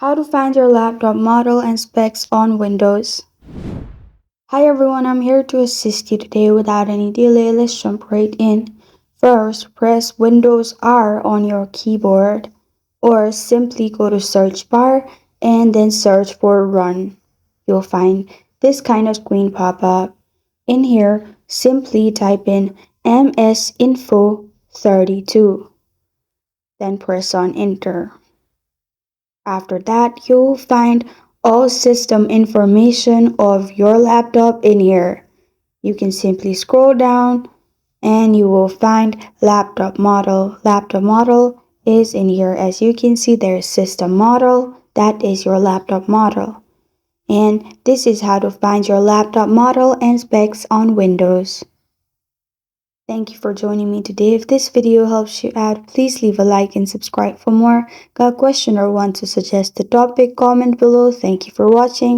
How to find your laptop model and specs on Windows. Hi everyone, I'm here to assist you today without any delay. Let's jump right in. First, press Windows R on your keyboard or simply go to search bar and then search for Run. You'll find this kind of screen pop up. In here, simply type in msinfo32. Then press on Enter. After that, you'll find all system information of your laptop in here. You can simply scroll down and you will find laptop model. Laptop model is in here. As you can see, there's system model. That is your laptop model. And this is how to find your laptop model and specs on Windows. Thank you for joining me today. If this video helps you out, please leave a like and subscribe for more. Got a question or want to suggest a topic? Comment below. Thank you for watching.